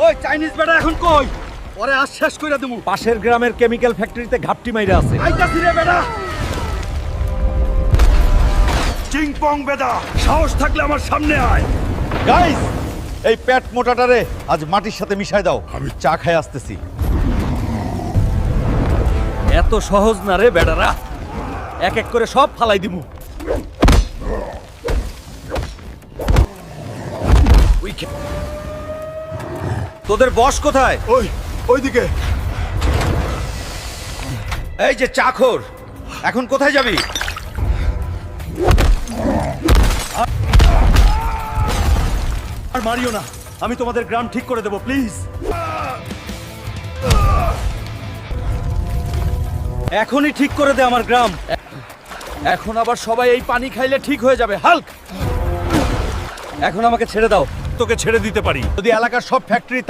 ওই চাইনিজ বেটা এখন কই? পরে আজ শেষ কইরা দেবো। পাশের গ্রামের কেমিক্যাল ফ্যাক্টরিতে ঘাপটি মাইরা আছে। আইতাছি রে বেটা। চিংপং বেটা, সাহস থাকলে আমার সামনে আয়। গাইস, এই পেট মোটাটারে আজ মাটির সাথে মিশায় দাও। আমি চা খাই আসতেছি। এত সহজ না রে বেটারা, এক এক করে সব ফালাই দিমু। তোদের বস কোথায়? ওইদিকে। এই যে চাখর, এখন কোথায় যাবি? আর মারিও না, আমি তোমাদের গ্রাম ঠিক করে দেব, প্লিজ। এখনই ঠিক করে দে আমার গ্রাম। এখন আবার সবাই এই পানি খাইলে ঠিক হয়ে যাবে। হাল্ক, এখন আমাকে ছেড়ে দাও। তোকে ছেড়ে দিতে পারি যদি এলাকার সব ফ্যাক্টরি